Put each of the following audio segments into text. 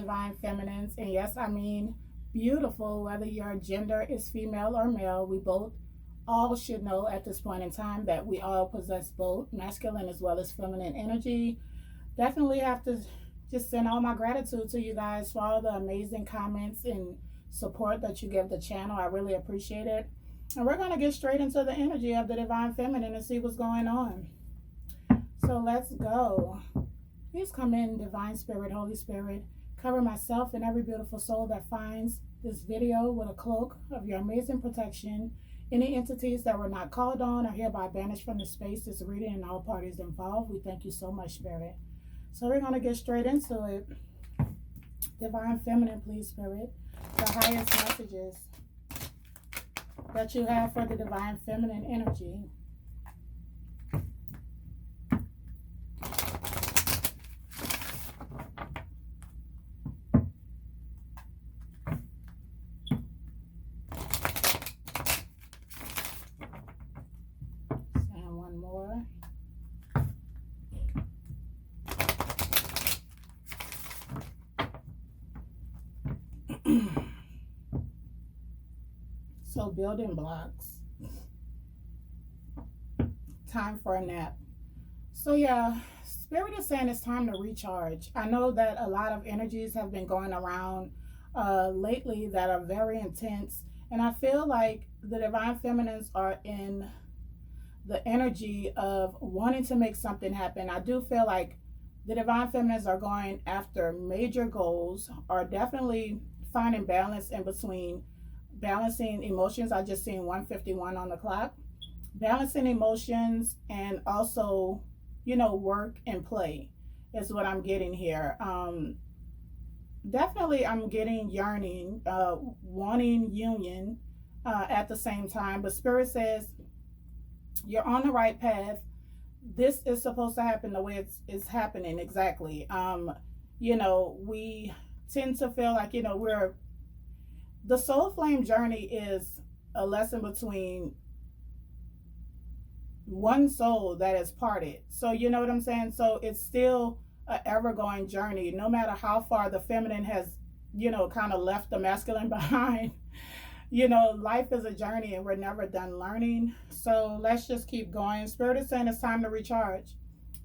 divine feminines. And yes, I mean beautiful, whether your gender is female or male. We both all should know at this point in time that we all possess both masculine as well as feminine energy. Definitely have to just send all my gratitude to you guys for all the amazing comments and support that you give the channel. I really appreciate it. And we're going to get straight into the energy of the divine feminine and see what's going on. So let's go. Please come in, divine spirit, Holy Spirit. Cover myself and every beautiful soul that finds this video with a cloak of your amazing protection. Any entities that were not called on are hereby banished from the space, this reading, and all parties involved. We thank you so much, Spirit. So we're going to get straight into it. Divine feminine, please, Spirit. The highest messages that you have for the divine feminine energy. And one more. So building blocks. Time for a nap. So yeah, Spirit is saying it's time to recharge. I know that a lot of energies have been going around lately that are very intense. And I feel like the divine feminines are in the energy of wanting to make something happen. I do feel like the divine feminines are going after major goals, are definitely finding balance in between balancing emotions. I just seen 151 on the clock. Balancing emotions and also, you know, work and play is what I'm getting here. Definitely I'm getting yearning, wanting union at the same time. But Spirit says you're on the right path. This is supposed to happen the way it's happening exactly. You know, we tend to feel like, you know, the soul flame journey is a lesson between one soul that is parted. So you know what I'm saying? So it's still an ever-going journey, no matter how far the feminine has, you know, kind of left the masculine behind. You know, life is a journey and we're never done learning. So let's just keep going. Spirit is saying it's time to recharge.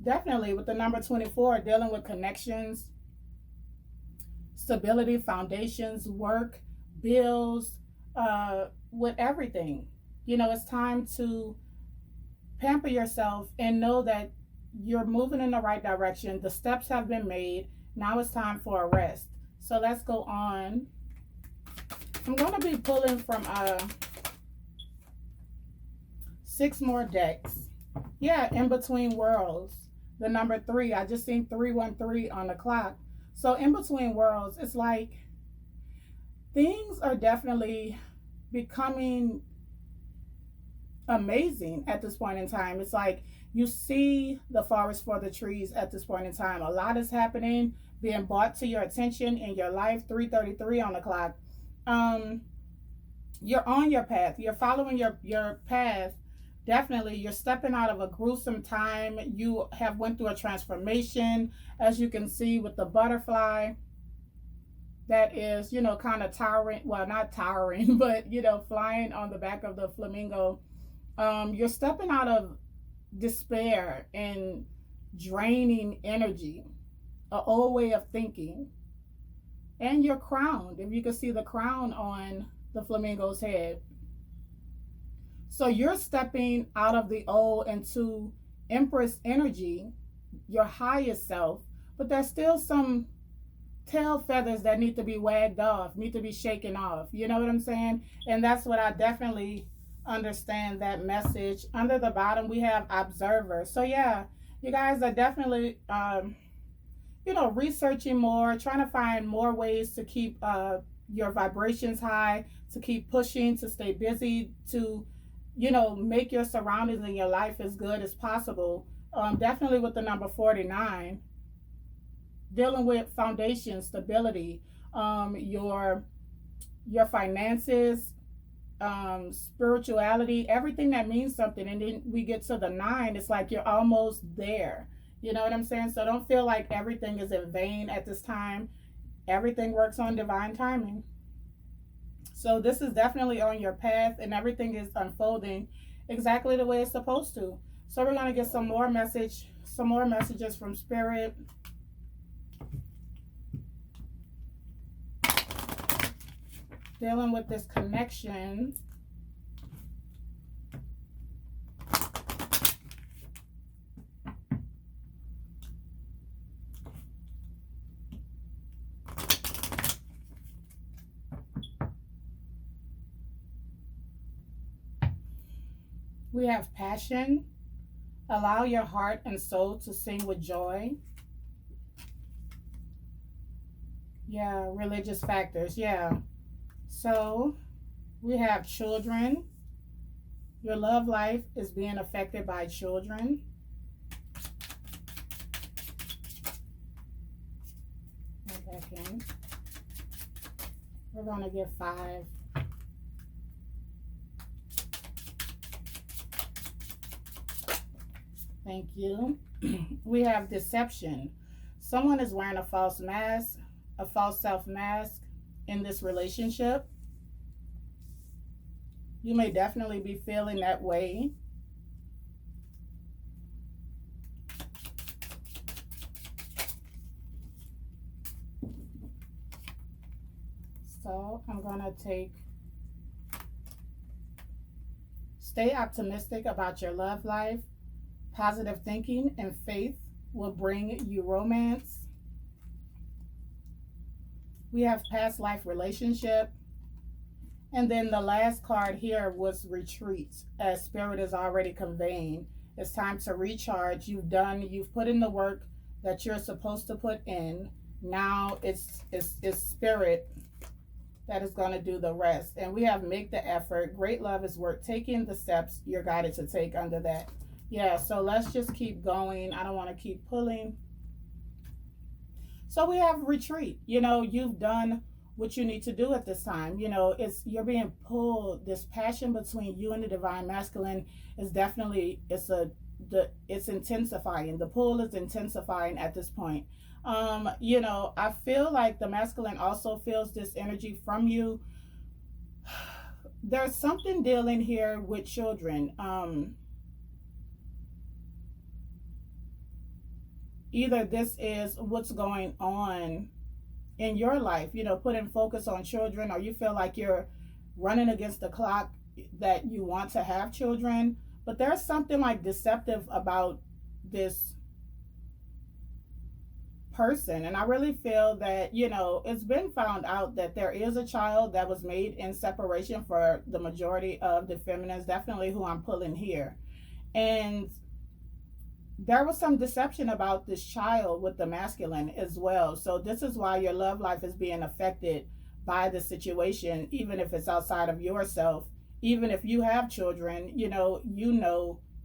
Definitely with the number 24, dealing with connections, stability, foundations, work, bills, with everything. You know, it's time to pamper yourself and know that you're moving in the right direction. The steps have been made. Now it's time for a rest. So let's go on. I'm going to be pulling from 6 more decks. Yeah, in between worlds. The number 3. I just seen 313 on the clock. So in between worlds, it's like things are definitely becoming amazing at this point in time. It's like you see the forest for the trees at this point in time. A lot is happening, being brought to your attention in your life. 333 on the clock. You're on your path. You're following your path. Definitely, you're stepping out of a gruesome time. You have went through a transformation, as you can see with the butterfly. That is, you know, kind of towering. Well, not towering, but, you know, flying on the back of the flamingo. You're stepping out of despair and draining energy, an old way of thinking. And you're crowned, if you can see the crown on the flamingo's head. So you're stepping out of the old into Empress energy, your highest self, but there's still some tail feathers that need to be wagged off, need to be shaken off. You know what I'm saying? And that's what I definitely understand that message. Under the bottom, we have observer. So yeah, you guys are definitely, you know, researching more, trying to find more ways to keep your vibrations high, to keep pushing, to stay busy, to, you know, make your surroundings and your life as good as possible. Definitely with the number 49, dealing with foundation, stability, your finances, spirituality, everything that means something. And then we get to the 9, it's like you're almost there. You know what I'm saying? So don't feel like everything is in vain at this time. Everything works on divine timing. So this is definitely on your path, and everything is unfolding exactly the way it's supposed to. So we're going to get some more messages from Spirit. Dealing with this connection. We have passion. Allow your heart and soul to sing with joy. Yeah, religious factors. Yeah. So we have children. Your love life is being affected by children. Go back in. We're going to get 5. Thank you. We have deception. Someone is wearing a false mask, a false self mask in this relationship. You may definitely be feeling that way. So I'm going to take, stay optimistic about your love life. Positive thinking and faith will bring you romance. We have past life relationship. And then the last card here was retreat, as Spirit is already conveying. It's time to recharge. You've put in the work that you're supposed to put in. Now it's Spirit that is going to do the rest. And we have make the effort. Great love is worth taking the steps you're guided to take under that. Yeah, so let's just keep going. I don't want to keep pulling. So we have retreat. You've done what you need to do at this time. You're being pulled. This passion between you and the divine masculine is definitely, it's intensifying. The pull is intensifying at this point. I feel like the masculine also feels this energy from you. There's something dealing here with children. Either this is what's going on in your life, putting focus on children, or you feel like you're running against the clock, that you want to have children, but there's something like deceptive about this person. And I really feel that, it's been found out that there is a child that was made in separation for the majority of the feminines, definitely who I'm pulling here. And there was some deception about this child with the masculine as well. So this is why your love life is being affected by the situation, even if it's outside of yourself. Even if you have children,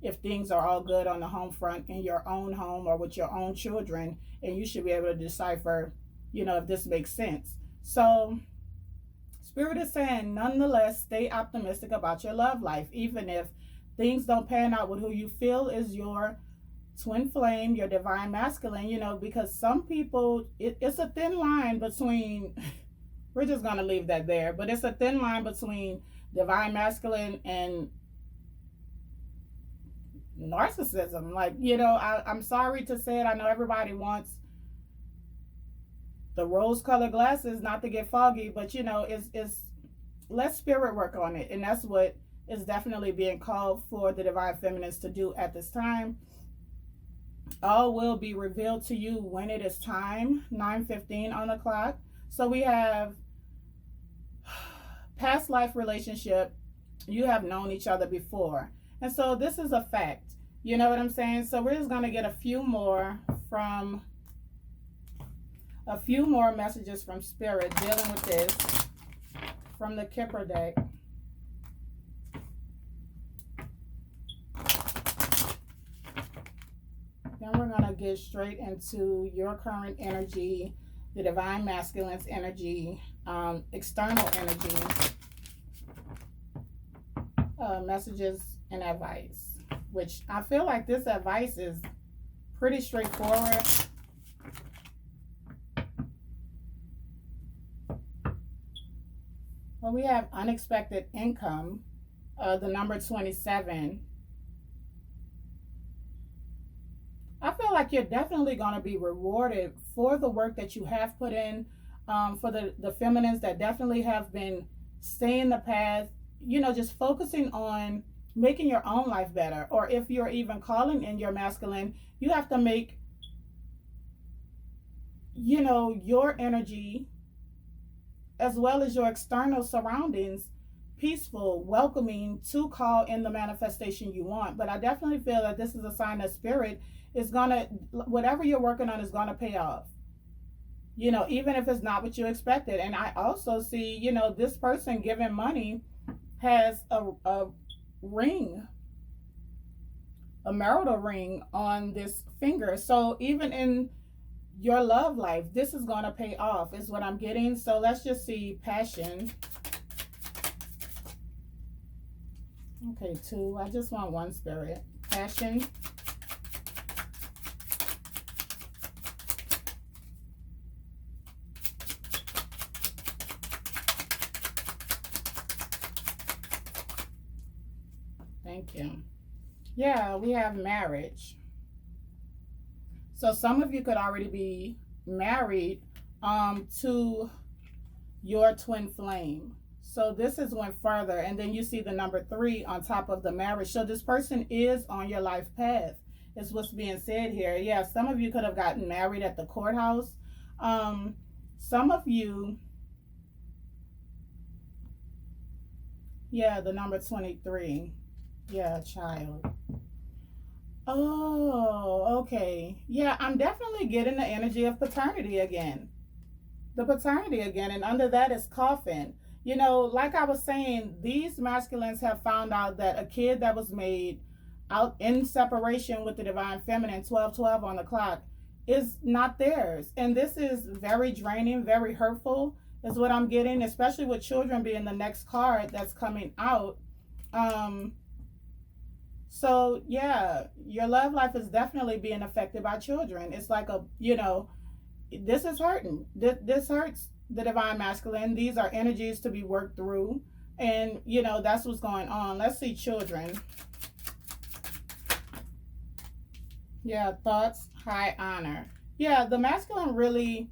if things are all good on the home front in your own home or with your own children, and you should be able to decipher, if this makes sense. So Spirit is saying, nonetheless, stay optimistic about your love life, even if things don't pan out with who you feel is your twin flame, your divine masculine, because some people, it's a thin line between, we're just going to leave that there, but it's a thin line between divine masculine and narcissism. Like, I'm sorry to say it. I know everybody wants the rose-colored glasses not to get foggy, but, it's let Spirit work on it. And that's what is definitely being called for the divine feminines to do at this time. All will be revealed to you when it is time. 9:15 on the clock. So we have past life relationship. You have known each other before. And so this is a fact. You know what I'm saying? So we're just going to get a few more messages from Spirit dealing with this from the Kipper deck. Then we're going to get straight into your current energy, the divine masculine's energy, external energy, messages and advice, which I feel like this advice is pretty straightforward. Well, we have unexpected income, the number 27. I feel like you're definitely going to be rewarded for the work that you have put in. For the feminines that definitely have been staying the path, just focusing on making your own life better. Or if you're even calling in your masculine, you have to make, your energy as well as your external surroundings peaceful, welcoming to call in the manifestation you want. But I definitely feel that this is a sign that spirit is gonna, whatever you're working on is gonna pay off. Even if it's not what you expected. And I also see, this person giving money has a ring, a marital ring on this finger. So even in your love life, this is going to pay off, is what I'm getting. So let's just see passion. Okay, 2. I just want one spirit. Passion. Thank you. Yeah, we have marriage. So some of you could already be married to your twin flame. So this is went further. And then you see the number 3 on top of the marriage. So this person is on your life path, is what's being said here. Yeah, some of you could have gotten married at the courthouse. Some of you, yeah, the number 23. Yeah, child. Oh, okay. Yeah, I'm definitely getting the energy of paternity again. The paternity again. And under that is coffin. Like I was saying, these masculines have found out that a kid that was made out in separation with the divine feminine, 1212 on the clock, is not theirs. And this is very draining, very hurtful, is what I'm getting, especially with children being the next card that's coming out. So yeah, your love life is definitely being affected by children. It's like this is hurting. This hurts the divine masculine. These are energies to be worked through. And, that's what's going on. Let's see children. Yeah, thoughts, high honor. Yeah, the masculine really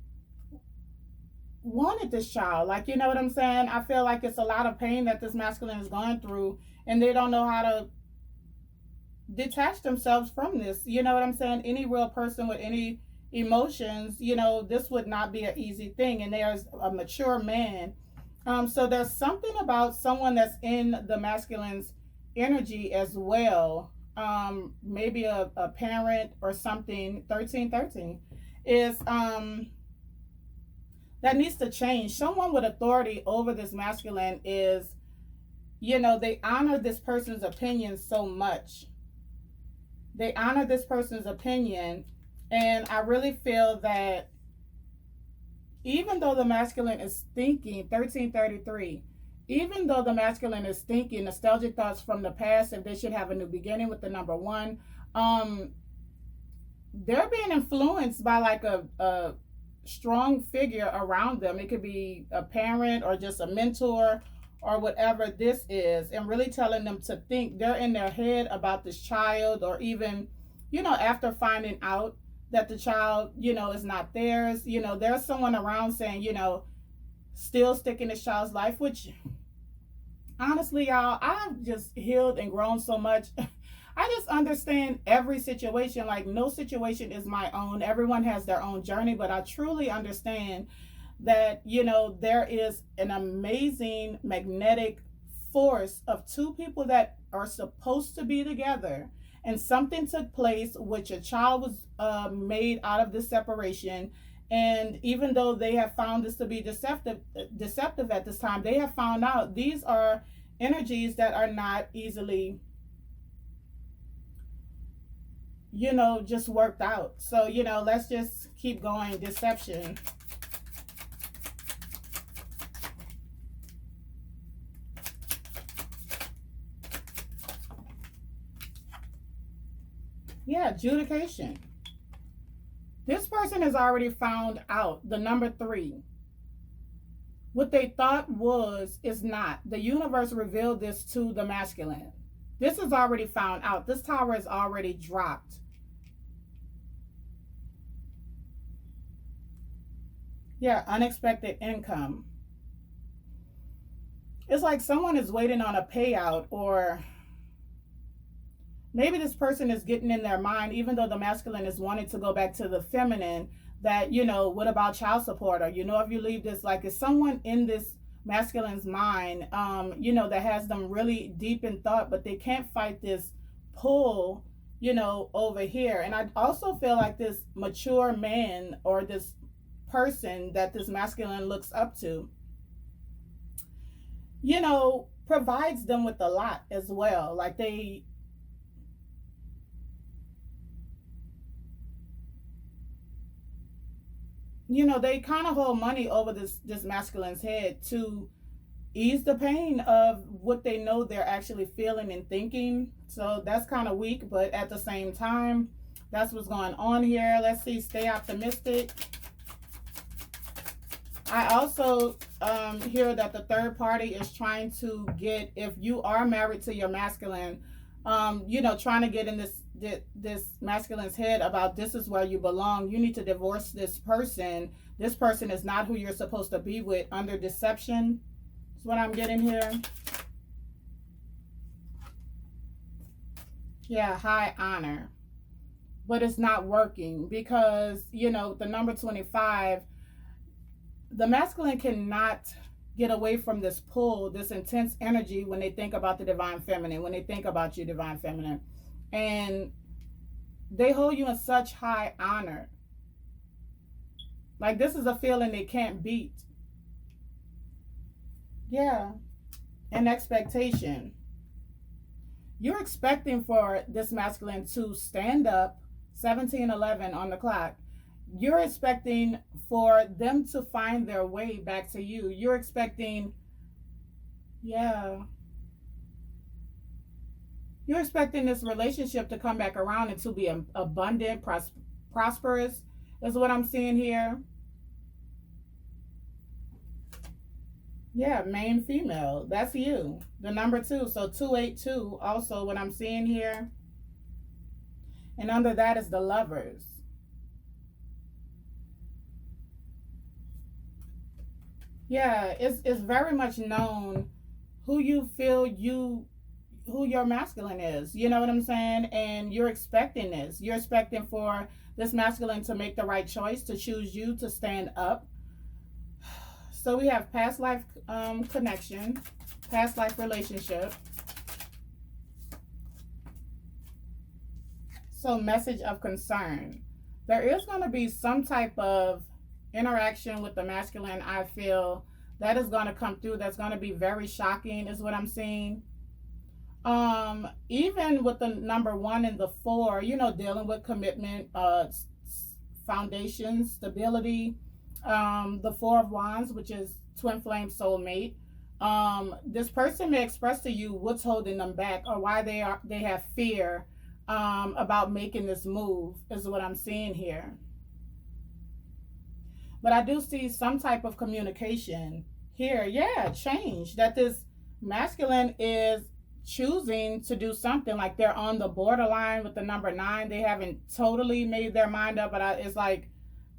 wanted this child. Like, you know what I'm saying? I feel like it's a lot of pain that this masculine is going through. And they don't know how to detach themselves from this. You know what I'm saying? Any real person with any emotions, this would not be an easy thing. And there's a mature man. So there's something about someone that's in the masculine's energy as well. Maybe a parent or something. 1313 is that needs to change. Someone with authority over this masculine is, they honor this person's opinion so much. They honor this person's opinion. And I really feel that even though the masculine is thinking, 1333, even though the masculine is thinking nostalgic thoughts from the past, if they should have a new beginning with the number 1, they're being influenced by like a strong figure around them. It could be a parent or just a mentor or whatever this is, and really telling them to think. They're in their head about this child, or even, after finding out that the child, is not theirs, there's someone around saying, still stick in this child's life, which honestly, y'all, I've just healed and grown so much. I just understand every situation. Like, no situation is my own. Everyone has their own journey, but I truly understand that, there is an amazing magnetic force of two people that are supposed to be together, and something took place which a child was made out of this separation. And even though they have found this to be deceptive at this time, they have found out these are energies that are not easily, just worked out. So, let's just keep going. Deception. Yeah, adjudication. This person has already found out the number 3. What they thought was is not. The universe revealed this to the masculine. This is already found out. This tower is already dropped. Yeah, unexpected income. It's like someone is waiting on a payout, or maybe this person is getting in their mind, even though the masculine is wanting to go back to the feminine, that, what about child support? Or, if you leave this, like, is someone in this masculine's mind, that has them really deep in thought, but they can't fight this pull, over here. And I also feel like this mature man, or this person that this masculine looks up to, provides them with a lot as well. Like they kind of hold money over this masculine's head to ease the pain of what they know they're actually feeling and thinking. So that's kind of weak, but at the same time, that's what's going on here. Let's see, stay optimistic. I also hear that the third party is trying to get, if you are married to your masculine, trying to get in this masculine's head about, this is where you belong. You need to divorce this person. This person is not who you're supposed to be with, under deception. That's what I'm getting here. Yeah, high honor. But it's not working because, the number 25, the masculine cannot get away from this pull, this intense energy when they think about the divine feminine, when they think about you, divine feminine. And they hold you in such high honor. Like, this is a feeling they can't beat. Yeah. And expectation. You're expecting for this masculine to stand up, 17:11 on the clock. You're expecting for them to find their way back to you. You're expecting, yeah. You're expecting this relationship to come back around and to be abundant, prosperous, is what I'm seeing here. Yeah, main female. That's you. The number 2. So 282, also what I'm seeing here. And under that is the Lovers. Yeah, it's very much known who you feel who your masculine is. You know what I'm saying? And you're expecting this. You're expecting for this masculine to make the right choice, to choose you, to stand up. So we have past life connection, past life relationship. So message of concern. There is going to be some type of interaction with the masculine, I feel, that is going to come through. That's going to be very shocking, is what I'm seeing. Even with the number 1 and the 4, dealing with commitment, foundation, stability. The 4 of Wands, which is twin flame soulmate. This person may express to you what's holding them back, or why they have fear about making this move, is what I'm seeing here. But I do see some type of communication here. Yeah, change. That this masculine is choosing to do something. Like, they're on the borderline with the number 9. They haven't totally made their mind up, but it's like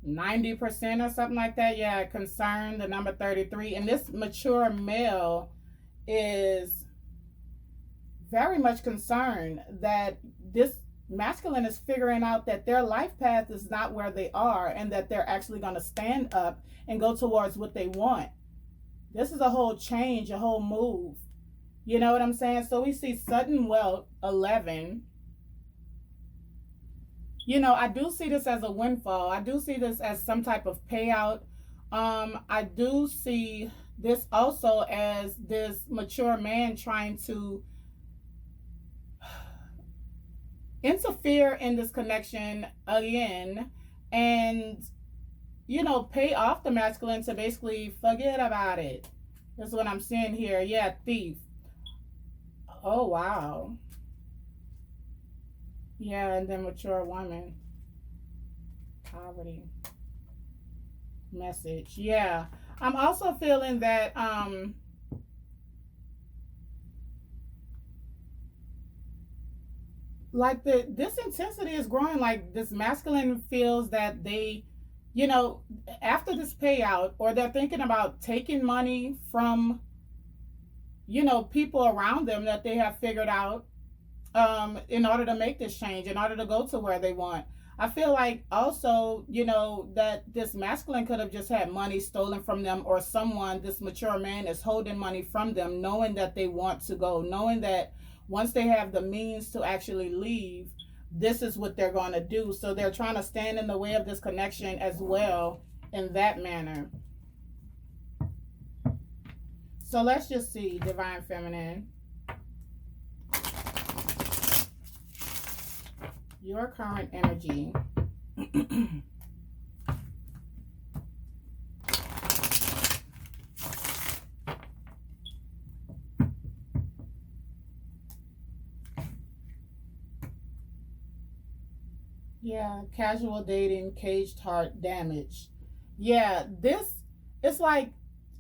90% or something like that. Yeah, concern, the number 33. And this mature male is very much concerned that this masculine is figuring out that their life path is not where they are, and that they're actually going to stand up and go towards what they want. This is a whole change, a whole move. You know what I'm saying? So we see sudden wealth, 11. I do see this as a windfall. I do see this as some type of payout. I do see this also as this mature man trying to interfere in this connection again, and pay off the masculine to basically forget about it. That's what I'm seeing here. Yeah, thief. Oh, wow. Yeah, and then mature woman. Poverty. Message. Yeah. I'm also feeling that like this intensity is growing. Like this masculine feels that they, you know, after this payout, or they're thinking about taking money from, you know, people around them that they have figured out, in order to make this change, in order to go to where they want. I feel like also, you know, that this masculine could have just had money stolen from them, or someone, this mature man, is holding money from them, knowing that they want to go, knowing that once they have the means to actually leave, this is what they're going to do. So they're trying to stand in the way of this connection as well in that manner. So let's just see, Divine Feminine. Your current energy. Yeah, casual dating, caged heart, damage. Yeah, this, it's like,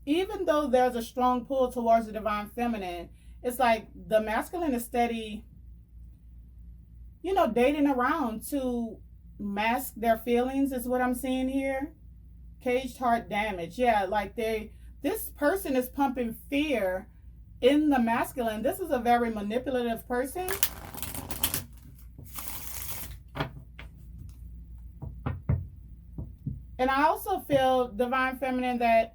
even though there's a strong pull towards the divine feminine, it's like the masculine is steady, you know, dating around to mask their feelings, is what I'm seeing here. Caged heart, damage. Yeah, like this person is pumping fear in the masculine. This is a very manipulative person. And I also feel, divine feminine, that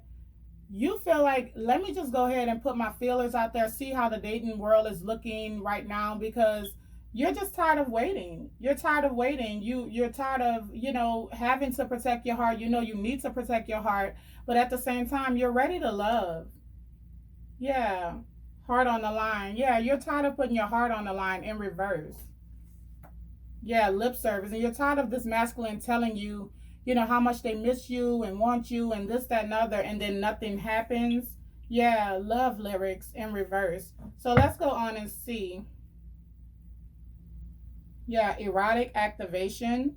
you feel like, let me just go ahead and put my feelers out there, see how the dating world is looking right now, because you're just tired of waiting. You're tired of waiting. You're tired of, you know, having to protect your heart. You know you need to protect your heart, but at the same time you're ready to love. Yeah. Heart on the line. Yeah, you're tired of putting your heart on the line in reverse. Yeah, lip service. And you're tired of this masculine telling you, you know, how much they miss you and want you and this, that, and other, and then nothing happens. Yeah, love lyrics in reverse. So let's go on and see. Yeah, erotic activation.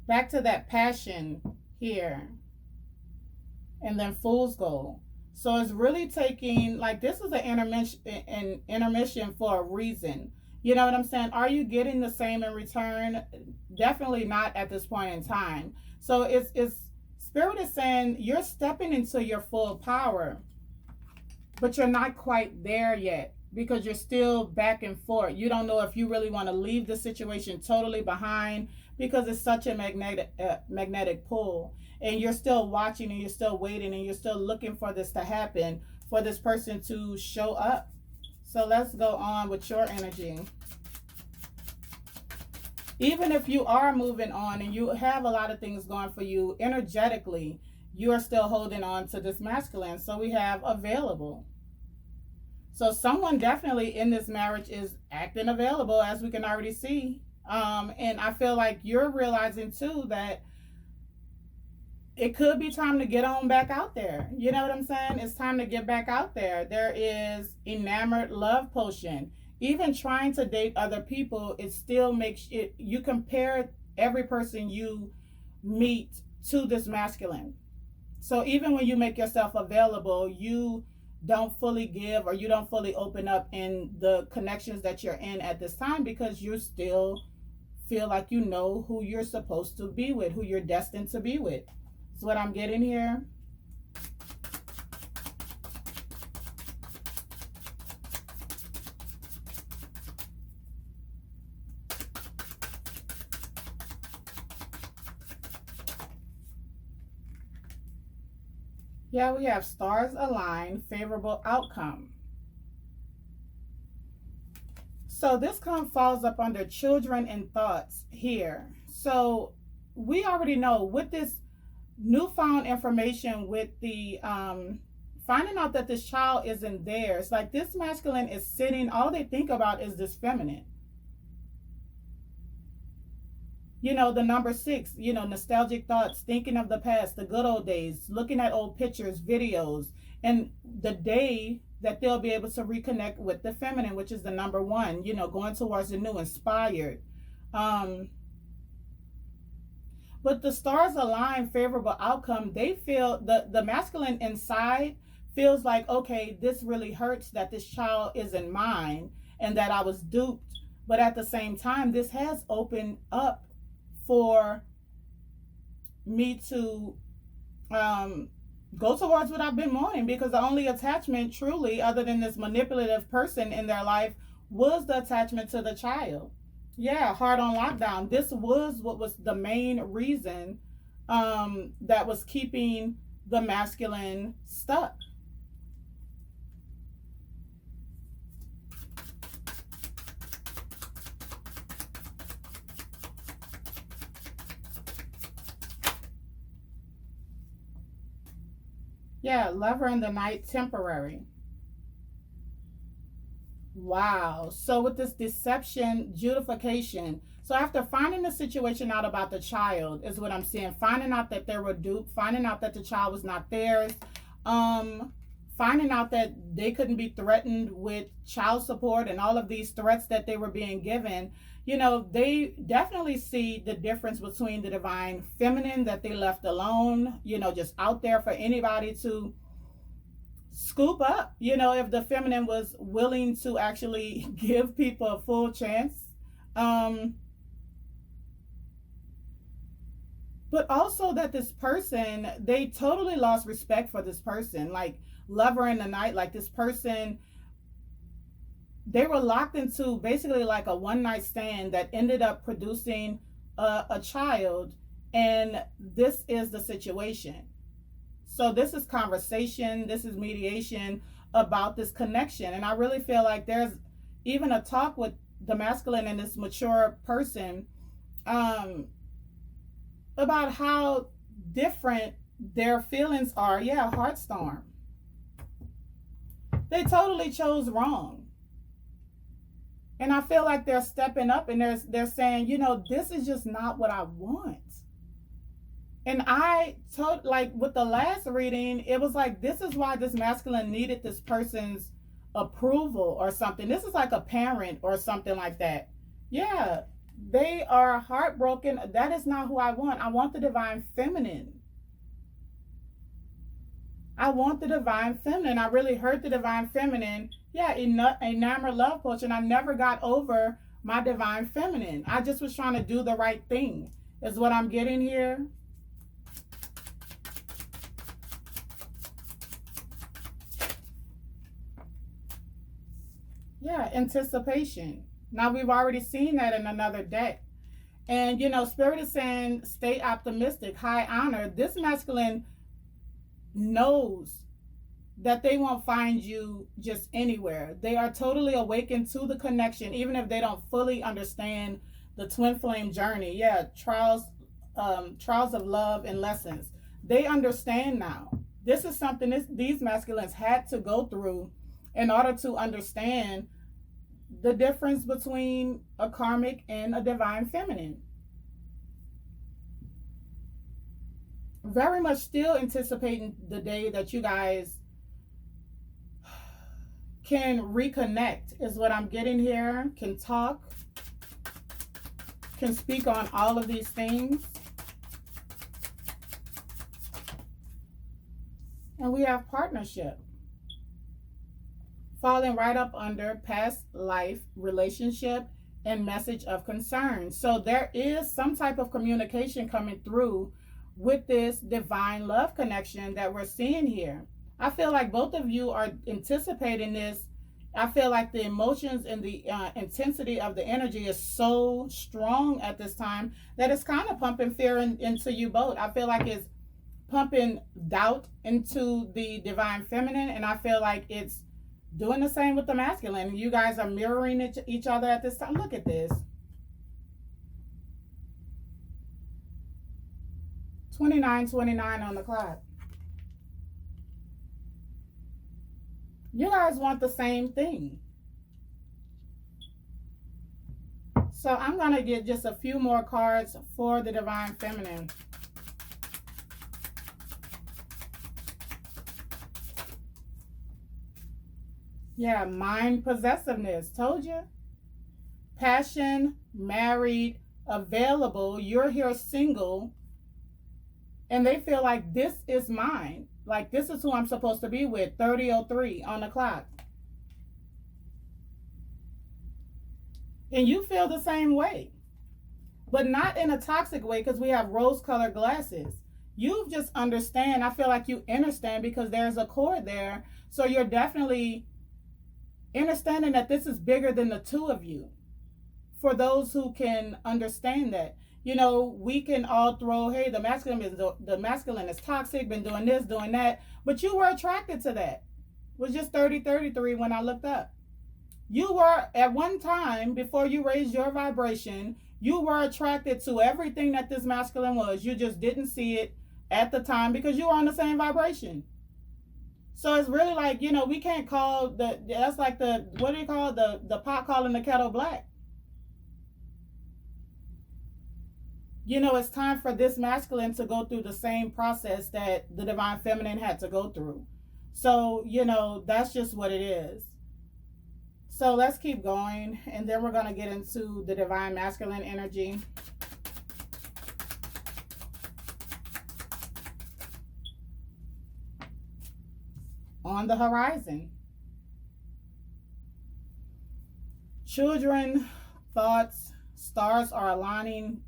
Back to that passion here. And then fool's gold. So it's really taking, like, this is an intermission for a reason. You know what I'm saying? Are you getting the same in return? Definitely not at this point in time. So it's spirit is saying you're stepping into your full power, but you're not quite there yet, because you're still back and forth. You don't know if you really want to leave the situation totally behind, because it's such a magnetic pull, and you're still watching, and you're still waiting, and you're still looking for this to happen, for this person to show up. So let's go on with your energy. Even if you are moving on and you have a lot of things going for you energetically, you are still holding on to this masculine. So we have available. So someone definitely in this marriage is acting available, as we can already see. And I feel like you're realizing too that it could be time to get on back out there. You know what I'm saying? It's time to get back out there. There is enamored love potion. Even trying to date other people, it still makes it, you compare every person you meet to this masculine. So even when you make yourself available, you don't fully give, or you don't fully open up in the connections that you're in at this time, because you still feel like you know who you're supposed to be with, who you're destined to be with. That's what I'm getting here. Yeah, we have stars align, favorable outcome. So this falls up under children and thoughts here. So we already know with this newfound information, with the finding out that this child isn't there, it's like this masculine is sitting, all they think about is this feminine. You know, the number 6, you know, nostalgic thoughts, thinking of the past, the good old days, looking at old pictures, videos, and the day that they'll be able to reconnect with the feminine, which is the number 1, you know, going towards the new, inspired. But the stars align favorable outcome. They feel the masculine inside feels like, okay, this really hurts that this child isn't mine and that I was duped. But at the same time, this has opened up for me to go towards what I've been wanting, because the only attachment truly, other than this manipulative person in their life, was the attachment to the child. Yeah, heart on lockdown. This was what was the main reason that was keeping the masculine stuck. Yeah, lover in the night, temporary. Wow. So with this deception, justification. So after finding the situation out about the child is what I'm seeing. Finding out that they were duped, finding out that the child was not theirs, um, finding out that they couldn't be threatened with child support and all of these threats that they were being given. You know, they definitely see the difference between the divine feminine that they left alone, you know, just out there for anybody to scoop up. You know, if the feminine was willing to actually give people a full chance. Um, but also that this person, they totally lost respect for this person. Like lover in the night, like this person, they were locked into basically like a one night stand that ended up producing a child. And this is the situation. So this is conversation, this is mediation about this connection. And I really feel like there's even a talk with the masculine and this mature person about how different their feelings are. Yeah, Heartstorm. They totally chose wrong. And I feel like they're stepping up and they're saying, you know, this is just not what I want. And I told, like with the last reading, it was like, this is why this masculine needed this person's approval or something. This is like a parent or something like that. Yeah, they are heartbroken. That is not who I want. I want the divine feminine. I want the divine feminine. I really heard the divine feminine. Yeah, enamored love potion. I never got over my divine feminine. I just was trying to do the right thing, is what I'm getting here. Yeah, anticipation. Now we've already seen that in another deck. And you know, Spirit is saying stay optimistic, high honor. This masculine knows that they won't find you just anywhere. They are totally awakened to the connection, even if they don't fully understand the twin flame journey. Yeah, trials of love and lessons. They understand now. This is something these masculines had to go through in order to understand the difference between a karmic and a divine feminine. Very much still anticipating the day that you guys can reconnect, is what I'm getting here. Can talk, can speak on all of these things. And we have partnership. Falling right up under past life, relationship, and message of concern. So there is some type of communication coming through with this divine love connection that we're seeing here. I feel like both of you are anticipating this. I feel like the emotions and the intensity of the energy is so strong at this time that it's kind of pumping fear into you both. I feel like it's pumping doubt into the divine feminine, and I feel like it's doing the same with the masculine. You guys are mirroring each other at this time. Look at this. 2929 on the clock. You guys want the same thing. So I'm going to get just a few more cards for the divine feminine. Yeah, mind possessiveness. Told you. Passion, married, available. You're here single. And they feel like this is mine. Like this is who I'm supposed to be with. 30:03 on the clock. And you feel the same way. But not in a toxic way because we have rose-colored glasses. You just understand. I feel like you understand because there's a cord there. So you're definitely understanding that this is bigger than the two of you. For those who can understand that, you know, we can all throw, hey, the masculine is toxic, been doing this, doing that, but you were attracted to that. It was just 30:33 when I looked up. You were at one time before you raised your vibration, you were attracted to everything that this masculine was. You just didn't see it at the time because you were on the same vibration. So it's really like, you know, we can't call that's like what do you call the pot calling the kettle black. You know, it's time for this masculine to go through the same process that the divine feminine had to go through. So, you know, that's just what it is. So let's keep going. And then we're going to get into the divine masculine energy. On the horizon. Children, thoughts, stars are aligning,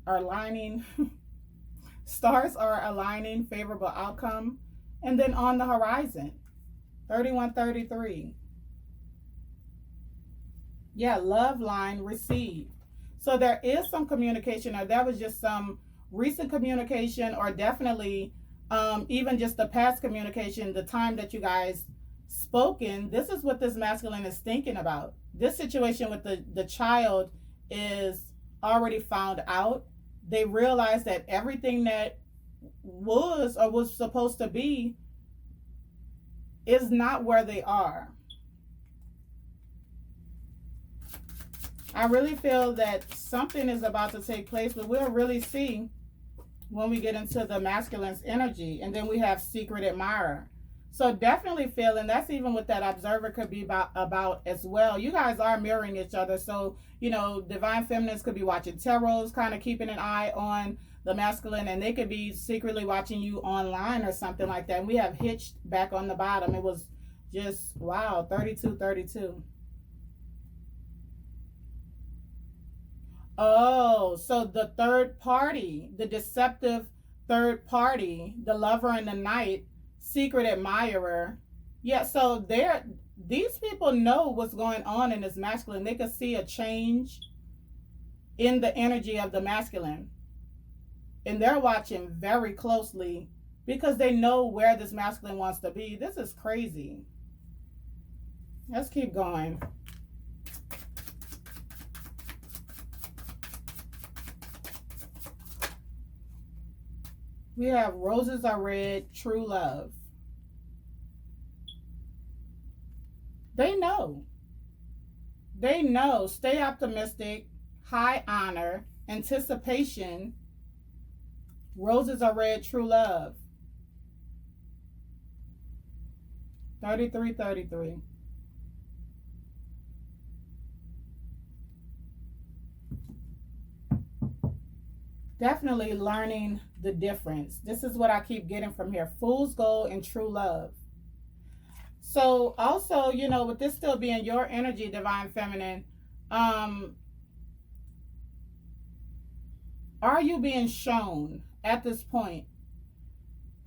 stars are aligning, favorable outcome. And then on the horizon, 31:33. Yeah, love line received. So there is some communication, or that was just some recent communication, or definitely even just the past communication, the time that you guys spoken. This is what this masculine is thinking about. This situation with the child is already found out. They realize that everything that was or was supposed to be is not where they are. I really feel that something is about to take place, but we'll really see when we get into the masculine's energy. And then we have secret admirer. So definitely feeling that's even what that observer could be about as well. You guys are mirroring each other. So, you know, divine feminines could be watching tarots, kind of keeping an eye on the masculine, and they could be secretly watching you online or something like that. And we have hitched back on the bottom. It was just, wow, 32:32. Oh, so the third party, the deceptive third party, the lover in the night, secret admirer. Yeah, so these people know what's going on in this masculine. They can see a change in the energy of the masculine. And they're watching very closely because they know where this masculine wants to be. This is crazy. Let's keep going. We have roses are red, true love. They know. They know. Stay optimistic, high honor, anticipation. Roses are red, true love. 33:33. Definitely learning the difference. This is what I keep getting from here. Fool's gold and true love. So also, you know, with this still being your energy, divine feminine, are you being shown at this point,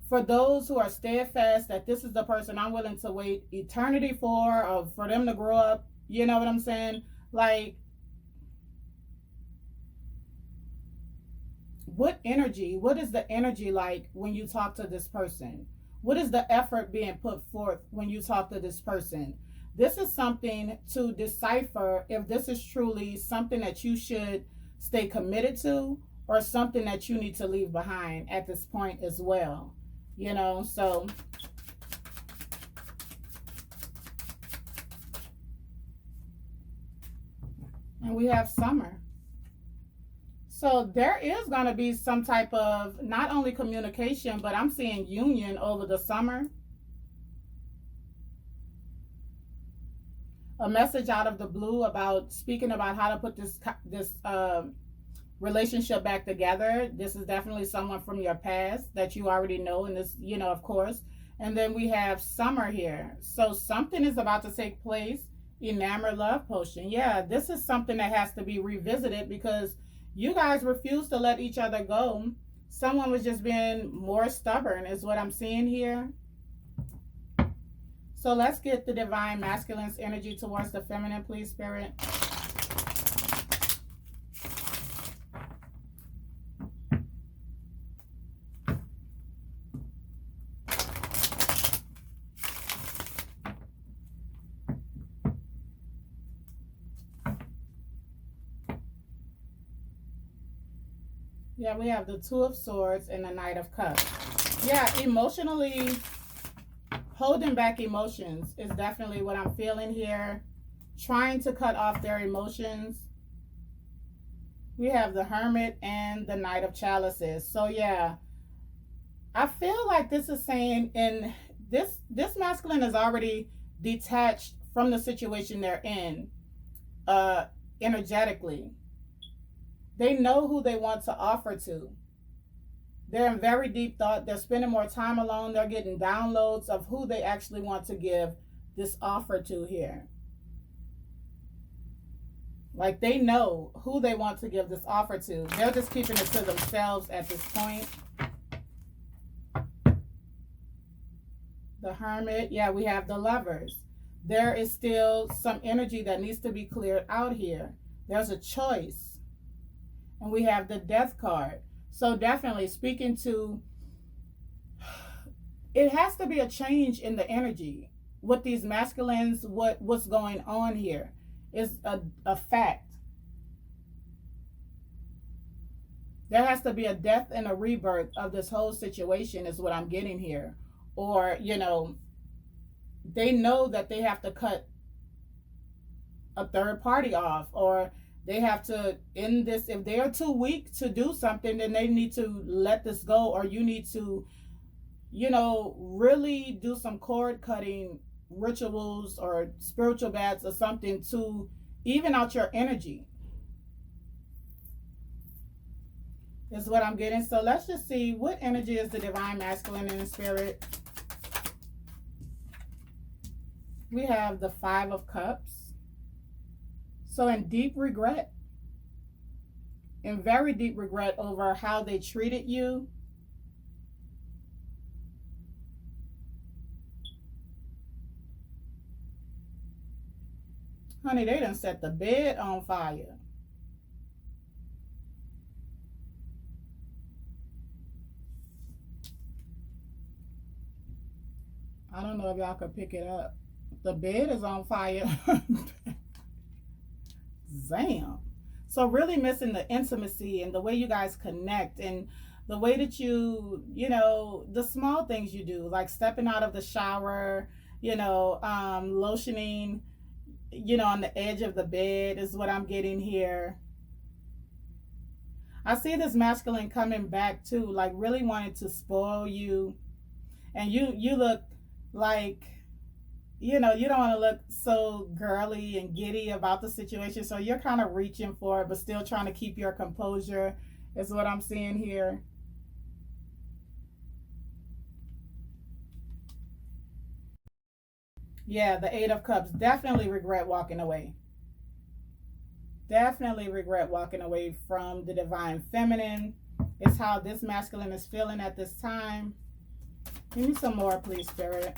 for those who are steadfast, that this is the person I'm willing to wait eternity for, or for them to grow up? You know what I'm saying? Like, what is the energy like when you talk to this person? What is the effort being put forth when you talk to this person? This is something to decipher if this is truly something that you should stay committed to, or something that you need to leave behind at this point as well. You know, so and we have summer. So there is going to be some type of not only communication, but I'm seeing union over the summer. A message out of the blue about speaking about how to put this relationship back together. This is definitely someone from your past that you already know, and this, of course. And then we have summer here. So something is about to take place. Enamored love potion. Yeah, this is something that has to be revisited because you guys refuse to let each other go. Someone was just being more stubborn, is what I'm seeing here. So let's get the divine masculine's energy towards the feminine, please, Spirit. Yeah, we have the Two of Swords and the Knight of Cups. Yeah, emotionally, holding back emotions is definitely what I'm feeling here. Trying to cut off their emotions. We have the Hermit and the Knight of Chalices. So yeah, I feel like this is saying in this masculine is already detached from the situation they're in, energetically. They know who they want to offer to. They're in very deep thought. They're spending more time alone. They're getting downloads of who they actually want to give this offer to here. Like they know who they want to give this offer to. They're just keeping it to themselves at this point. The Hermit. Yeah, we have the Lovers. There is still some energy that needs to be cleared out here. There's a choice. And we have the Death card. So definitely speaking to, it has to be a change in the energy with these masculines. What's going on here is a fact. There has to be a death and a rebirth of this whole situation is what I'm getting here. Or, they know that they have to cut a third party off, or they have to end this. If they are too weak to do something, then they need to let this go, or you need to, really do some cord cutting rituals or spiritual baths or something to even out your energy. Is what I'm getting. So let's just see what energy is the divine masculine in the spirit. We have the Five of Cups. So in deep regret, in very deep regret over how they treated you. Honey, they done set the bed on fire. I don't know if y'all could pick it up. The bed is on fire. Damn. So really missing the intimacy and the way you guys connect and the way that you, the small things you do, like stepping out of the shower, lotioning, on the edge of the bed is what I'm getting here. I see this masculine coming back too, like really wanting to spoil you. And you look like, you don't want to look so girly and giddy about the situation. So you're kind of reaching for it, but still trying to keep your composure is what I'm seeing here. Yeah, the Eight of Cups. Definitely regret walking away. Definitely regret walking away from the divine feminine. It's how this masculine is feeling at this time. Give me some more, please, Spirit.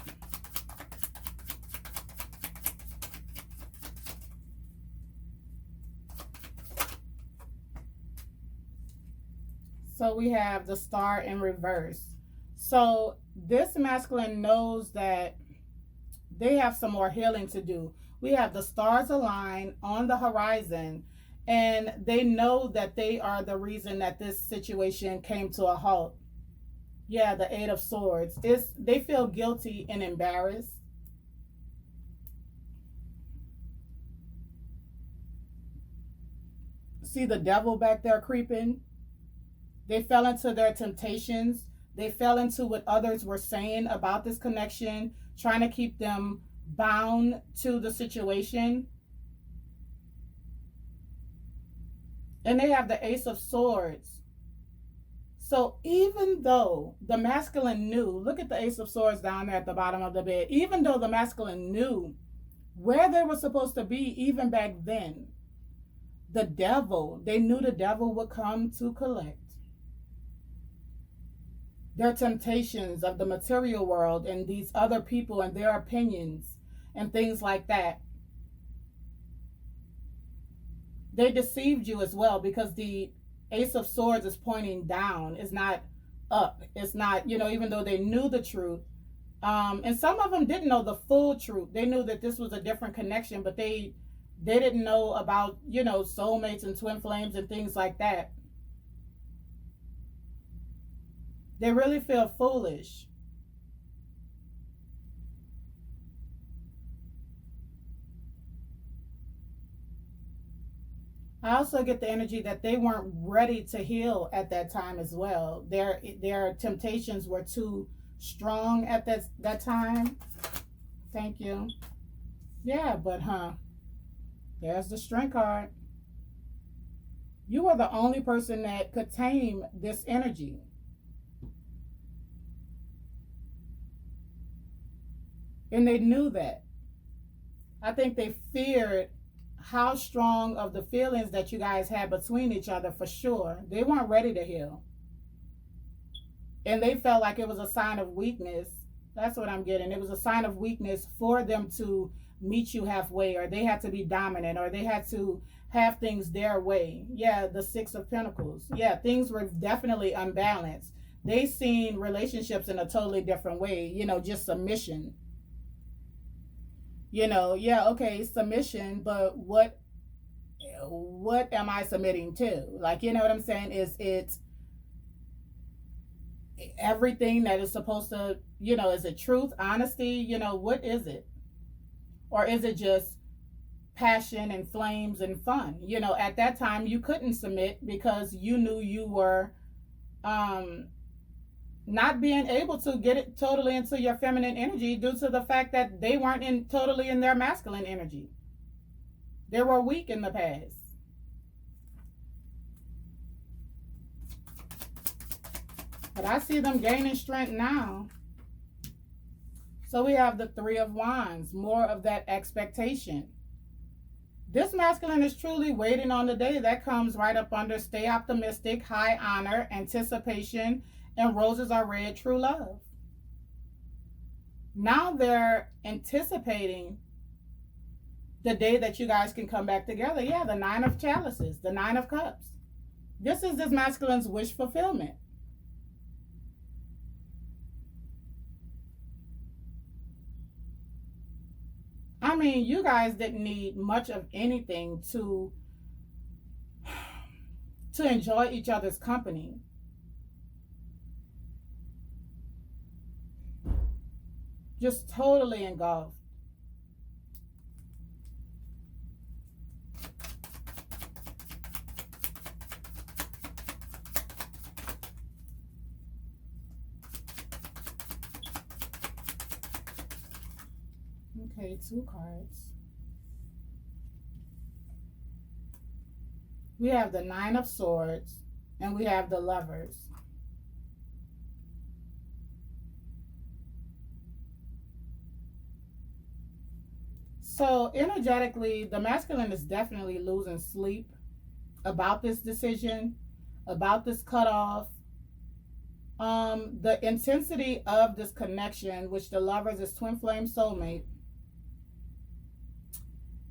So we have the Star in reverse. So this masculine knows that they have some more healing to do. We have the stars align on the horizon, and they know that they are the reason that this situation came to a halt. Yeah, the Eight of Swords. They feel guilty and embarrassed. See the devil back there creeping? They fell into their temptations. They fell into what others were saying about this connection, trying to keep them bound to the situation. And they have the Ace of Swords. So even though the masculine knew, look at the Ace of Swords down there at the bottom of the bed, even though the masculine knew where they were supposed to be even back then, the devil, they knew the devil would come to collect their temptations of the material world and these other people and their opinions and things like that. They deceived you as well, because the Ace of Swords is pointing down, it's not up. It's not, even though they knew the truth. And some of them didn't know the full truth. They knew that this was a different connection, but they didn't know about, soulmates and twin flames and things like that. They really feel foolish. I also get the energy that they weren't ready to heal at that time as well. Their temptations were too strong at that time. Thank you. Yeah, but there's the Strength card. You are the only person that could tame this energy. And they knew that. I think they feared how strong of the feelings that you guys had between each other, for sure. They weren't ready to heal. And they felt like it was a sign of weakness. That's what I'm getting. It was a sign of weakness for them to meet you halfway, or they had to be dominant, or they had to have things their way. Yeah, the Six of Pentacles. Yeah, things were definitely unbalanced. They seen relationships in a totally different way, just submission. Yeah, okay, submission, but what am I submitting to? Like, you know what I'm saying? Is it everything that is supposed to, is it truth, honesty? What is it? Or is it just passion and flames and fun? At that time you couldn't submit because you knew you were not being able to get it totally into your feminine energy due to the fact that they weren't totally in their masculine energy. They were weak in the past. But I see them gaining strength now. So we have the Three of Wands, more of that expectation. This masculine is truly waiting on the day that comes right up under stay optimistic, high honor, anticipation, and roses are red, true love. Now they're anticipating the day that you guys can come back together. Yeah, the Nine of Chalices, the Nine of Cups. This is this masculine's wish fulfillment. I mean, you guys didn't need much of anything to enjoy each other's company. Just totally engulfed. Okay, 2 cards. We have the Nine of Swords and we have the Lovers. So energetically, the masculine is definitely losing sleep about this decision, about this cutoff. The intensity of this connection, which the Lovers is twin flame soulmate,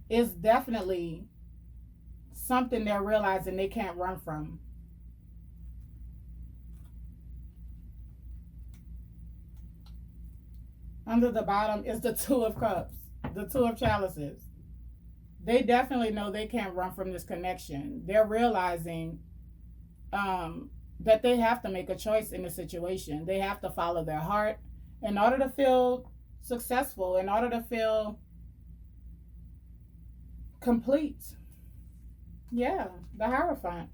is definitely something they're realizing they can't run from. Under the bottom is the Two of Cups, the Two of Chalices. They definitely know they can't run from this connection. They're realizing that they have to make a choice in the situation. They have to follow their heart in order to feel successful, in order to feel complete. Yeah, the Hierophant.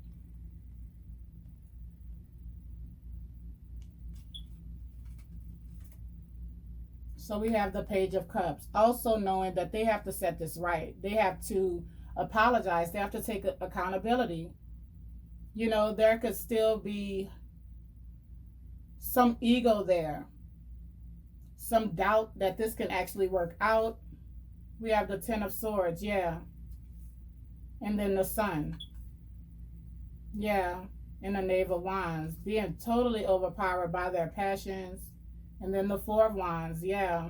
So we have the Page of Cups. Also knowing that they have to set this right. They have to apologize. They have to take accountability You know, there could still be some ego there, some doubt that this can actually work out. We have the Ten of Swords, yeah. And then the Sun, yeah. And the Knave of Wands, being totally overpowered by their passions. And then the Four of Wands, yeah.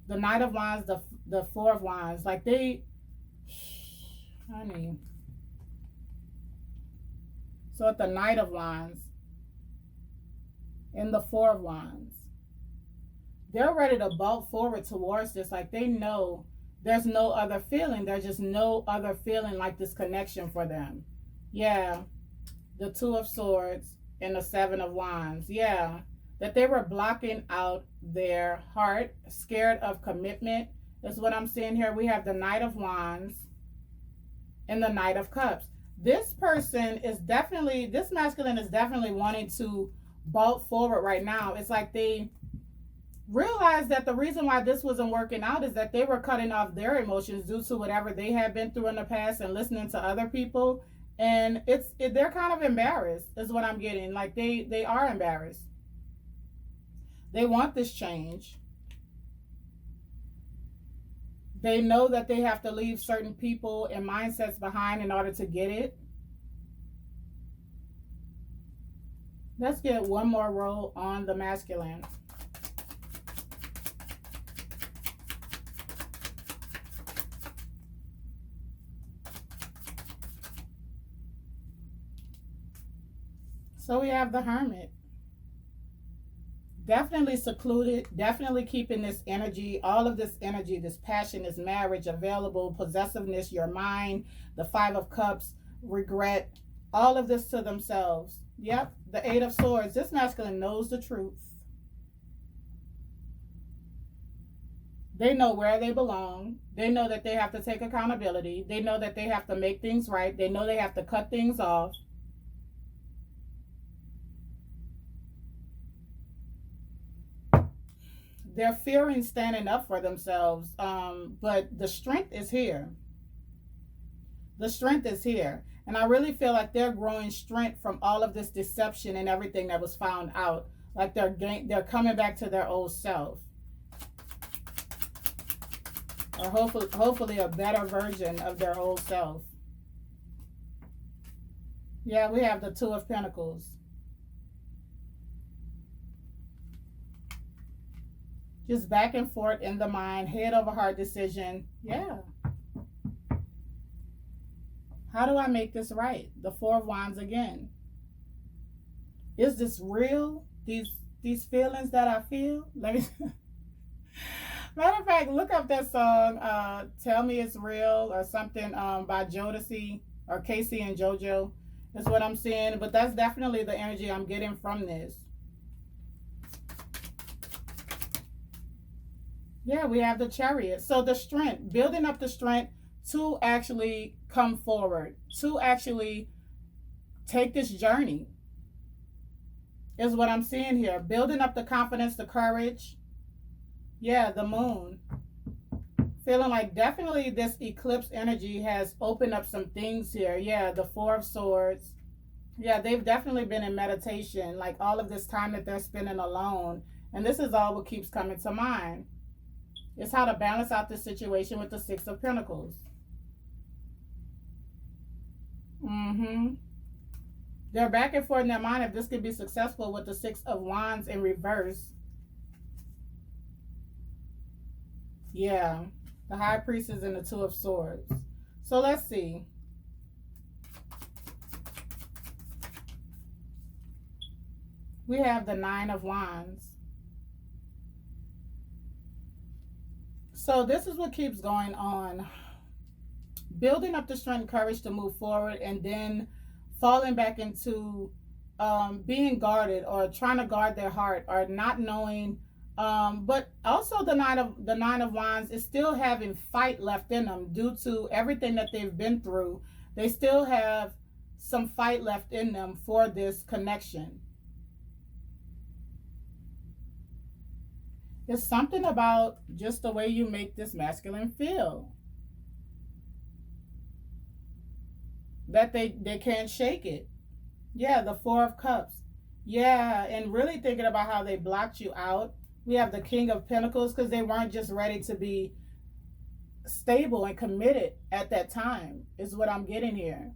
The Knight of Wands, the Four of Wands, like they, honey. So at the Knight of Wands and the Four of Wands, they're ready to bolt forward towards this. Like they know there's no other feeling. There's just no other feeling like this connection for them. Yeah. The Two of Swords and the Seven of Wands. Yeah. That they were blocking out their heart, scared of commitment is what I'm seeing here. We have the Knight of Wands and the Knight of Cups. This person is definitely, this masculine is definitely wanting to bolt forward right now. It's like they realized that the reason why this wasn't working out is that they were cutting off their emotions due to whatever they had been through in the past and listening to other people. And they're kind of embarrassed is what I'm getting. Like they are embarrassed. They want this change. They know that they have to leave certain people and mindsets behind in order to get it. Let's get one more roll on the masculine. So we have the Hermit. Definitely secluded, definitely keeping this energy, all of this energy, this passion, this marriage available, possessiveness, your mind, the Five of Cups, regret, all of this to themselves. Yep, the Eight of Swords. This masculine knows the truth. They know where they belong. They know that they have to take accountability. They know that they have to make things right. They know they have to cut things off. They're fearing standing up for themselves, but the strength is here. The strength is here. And I really feel like they're growing strength from all of this deception and everything that was found out. Like they're coming back to their old self. Or hopefully a better version of their old self. Yeah, we have the Two of Pentacles. Just back and forth in the mind, head over heart decision. Yeah. How do I make this right? The Four of Wands again. Is this real? These feelings that I feel? Let me. Matter of fact, look up that song, Tell Me It's Real or something by Jodeci or Casey and JoJo. That's what I'm seeing. But that's definitely the energy I'm getting from this. Yeah, we have the Chariot. So the strength, building up the strength to actually come forward, to actually take this journey is what I'm seeing here. Building up the confidence, the courage. Yeah, the Moon. Feeling like definitely this eclipse energy has opened up some things here. Yeah, the Four of Swords. Yeah, they've definitely been in meditation, like all of this time that they're spending alone. And this is all what keeps coming to mind. It's how to balance out the situation with the Six of Pentacles. They're back and forth in their mind if this could be successful with the Six of Wands in reverse. Yeah, the High Priestess and the Two of Swords. So let's see. We have the Nine of Wands. So this is what keeps going on. Building up the strength and courage to move forward, and then falling back into being guarded or trying to guard their heart or not knowing. But also the Nine of Wands is still having fight left in them due to everything that they've been through. They still have some fight left in them for this connection. It's something about just the way you make this masculine feel. that they can't shake it. Yeah, the Four of Cups. Yeah, and really thinking about how they blocked you out. We have the King of Pentacles because they weren't just ready to be stable and committed at that time, is what I'm getting here.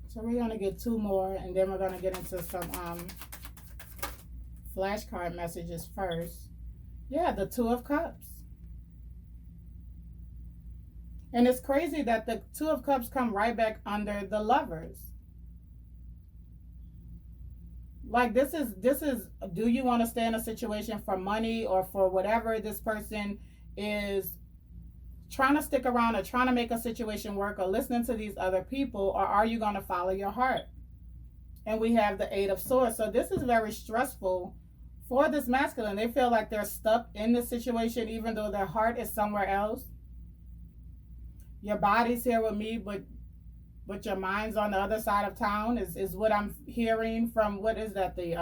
So we're going to get two more, and then we're going to get into some flashcard messages first. Yeah, the Two of Cups. And it's crazy that the Two of Cups come right back under the Lovers. Like this is, do you want to stay in a situation for money or for whatever this person is trying to stick around or trying to make a situation work or listening to these other people, or are you going to follow your heart? And we have the Eight of Swords. So this is very stressful for this masculine. They feel like they're stuck in this situation even though their heart is somewhere else. Your body's here with me, but your mind's on the other side of town is what I'm hearing from, what is that, the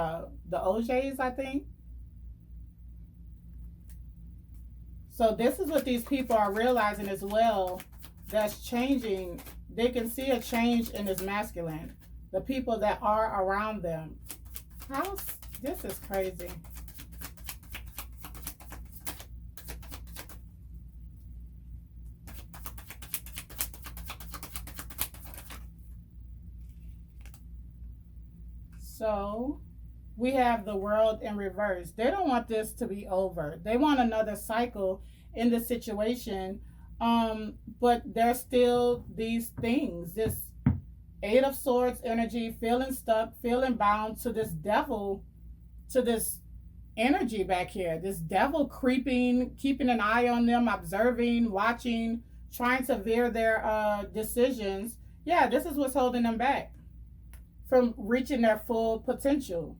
OJs, I think. So this is what these people are realizing as well, that's changing. They can see a change in this masculine, the people that are around them. This is crazy. So we have the World in reverse. They don't want this to be over. They want another cycle in the situation. But there's still these things, this Eight of Swords energy, feeling stuck, feeling bound to this devil, to this energy back here. This devil creeping, keeping an eye on them, observing, watching, trying to veer their decisions. Yeah, this is what's holding them back from reaching their full potential.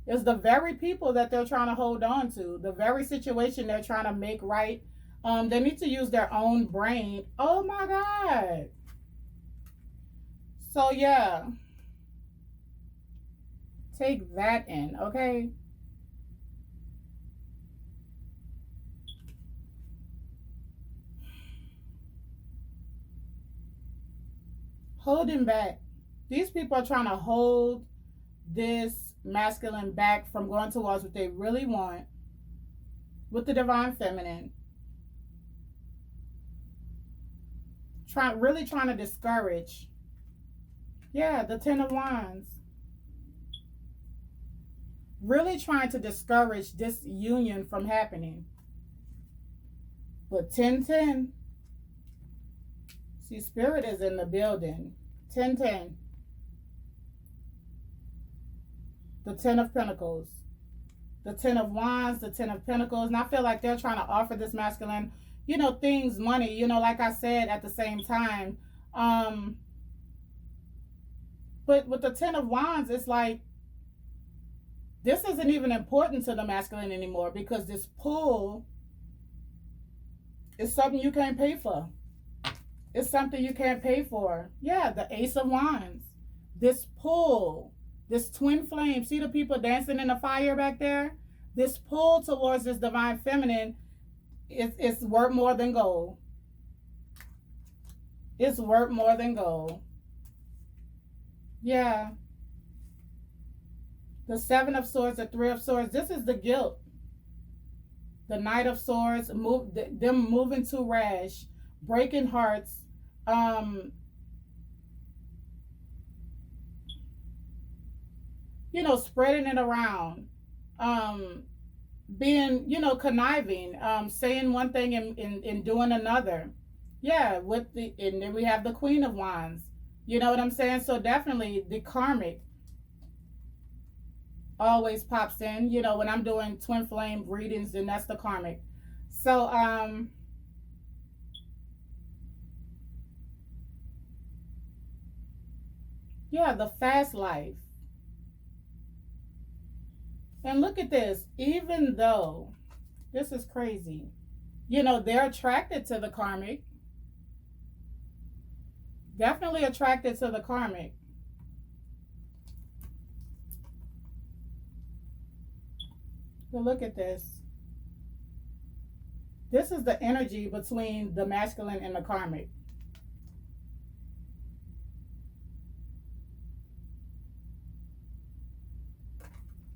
It's the very people that they're trying to hold on to, the very situation they're trying to make right. They need to use their own brain. Oh my God. So yeah, take that in, okay? Holding back. These people are trying to hold this masculine back from going towards what they really want with the divine feminine. Really trying to discourage. Yeah, the Ten of Wands. Really trying to discourage this union from happening. But 10-10. See, Spirit is in the building. 10-10. The Ten of Pentacles. The Ten of Wands, the Ten of Pentacles. And I feel like they're trying to offer this masculine, things, money, like I said, at the same time. But with the Ten of Wands, it's like, this isn't even important to the masculine anymore because this pull is something you can't pay for. It's something you can't pay for. Yeah, the Ace of Wands. This pull, this twin flame. See the people dancing in the fire back there? This pull towards this divine feminine, it's worth more than gold. It's worth more than gold. Yeah. The Seven of Swords, the Three of Swords. This is the guilt. The Knight of Swords, them moving too rash, breaking hearts, spreading it around, being, conniving, saying one thing and doing another. Yeah, and then we have the Queen of Wands. You know what I'm saying? So definitely the karmic always pops in. When I'm doing twin flame readings, then that's the karmic. So, yeah, the fast life. And look at this. Even though, this is crazy, they're attracted to the karmic. Definitely attracted to the karmic. But look at this. This is the energy between the masculine and the karmic.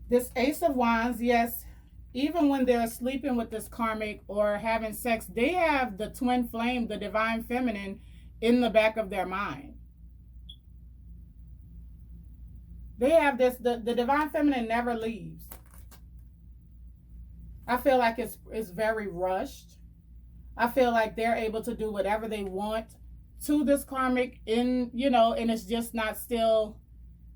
This Ace of Wands, yes, even when they're sleeping with this karmic or having sex, they have the twin flame, the divine feminine, in the back of their mind. They have this, the divine feminine never leaves. I feel like it's very rushed. I feel like they're able to do whatever they want to this karmic in, you know, and it's just not still,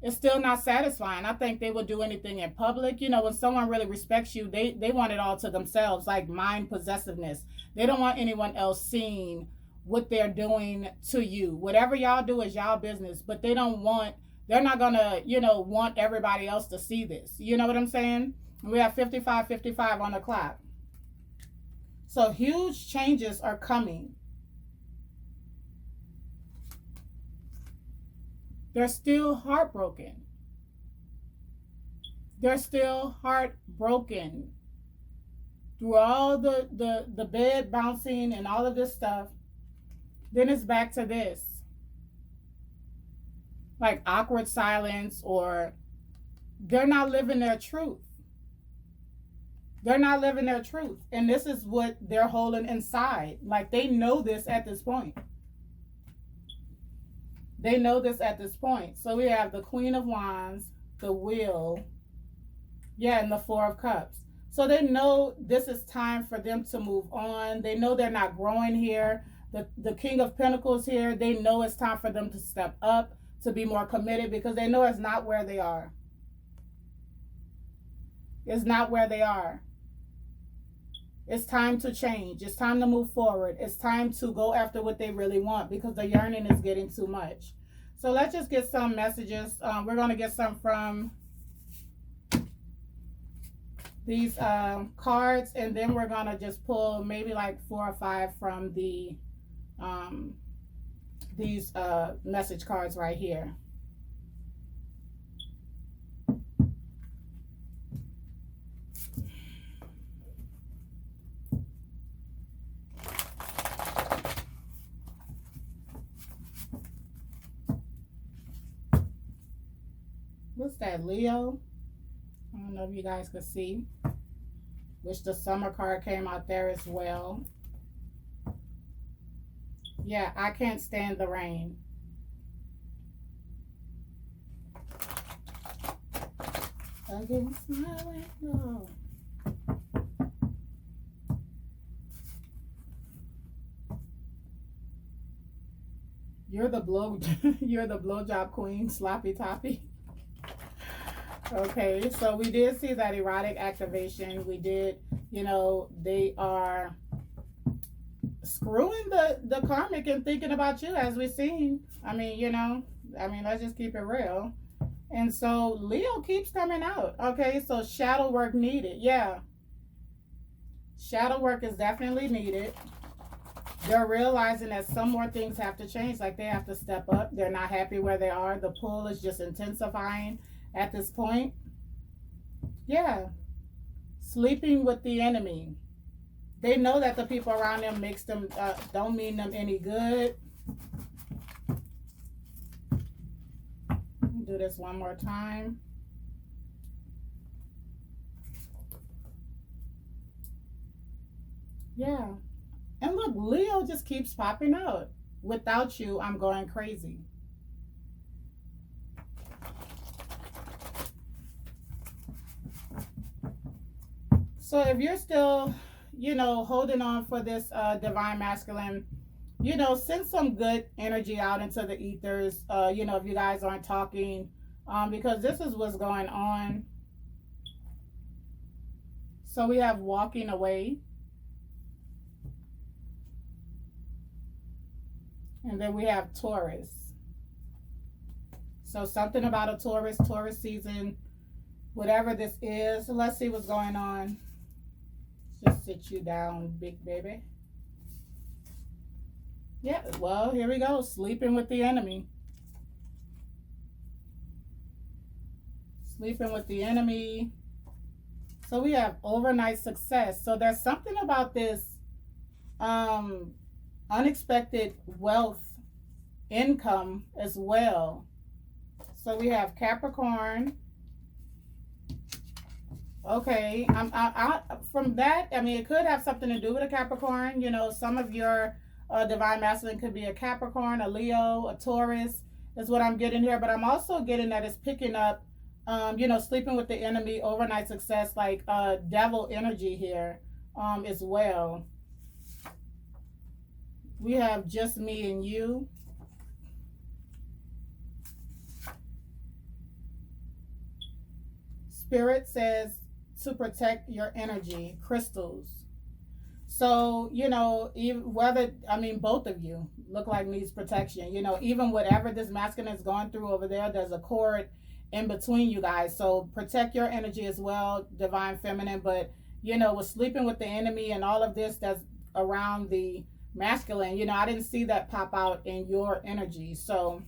it's still not satisfying. I think they would do anything in public. You know, when someone really respects you, they want it all to themselves, like mind possessiveness. They don't want anyone else seeing what they're doing to you. Whatever y'all do is y'all business, but they don't want, they're not gonna, you know, want everybody else to see this. You know what I'm saying? We have 55:55 on the clock. So huge changes are coming. They're still heartbroken. They're still heartbroken through all the bed bouncing and all of this stuff. Then it's back to this. Like awkward silence, or they're not living their truth. They're not living their truth. And this is what they're holding inside. Like they know this at this point. They know this at this point. So we have the Queen of Wands, the Wheel, yeah, and the Four of Cups. So they know this is time for them to move on. They know they're not growing here. The King of Pentacles here, they know it's time for them to step up, to be more committed, because they know it's not where they are. It's not where they are. It's time to change. It's time to move forward. It's time to go after what they really want, because the yearning is getting too much. So let's just get some messages. We're going to get some from these cards, and then we're going to just pull maybe like 4 or 5 from the these message cards right here. What's that, Leo? I don't know if you guys could see. Which the summer card came out there as well. Yeah, I can't stand the rain. Against my window. You're the blowjob queen, sloppy toppy. Okay, so we did see that erotic activation. We did, you know, they are screwing the karmic and thinking about you, as we've seen. I mean, you know, let's just keep it real. And so Leo keeps coming out. Okay, so shadow work needed. Yeah. Shadow work is definitely needed. They're realizing that some more things have to change. Like they have to step up. They're not happy where they are. The pull is just intensifying at this point. Yeah. Sleeping with the enemy. They know that the people around them makes them don't mean them any good. Do this one more time. Yeah. And look, Leo just keeps popping out. Without you, I'm going crazy. So if you're still, you know, holding on for this divine masculine, you know, send some good energy out into the ethers, you know, if you guys aren't talking, because this is what's going on. So we have walking away. And then we have Taurus. So something about a Taurus season, whatever this is. So let's see what's going on. Just sit you down, big baby. Yeah, well, here we go. Sleeping with the enemy. Sleeping with the enemy. So we have overnight success. So there's something about this um, unexpected wealth income as well. So we have Capricorn. Okay, from that, I mean, it could have something to do with a Capricorn. You know, some of your divine masculine could be a Capricorn, a Leo, a Taurus, is what I'm getting here. But I'm also getting that it's picking up, you know, sleeping with the enemy, overnight success, like devil energy here as well. We have just me and you. Spirit says to protect your energy, crystals. So, you know, even whether, I mean, both of you look like needs protection. You know, even whatever this masculine is going through over there, there's a cord in between you guys. So protect your energy as well, divine feminine. But, you know, with sleeping with the enemy and all of this that's around the masculine, you know, I didn't see that pop out in your energy. So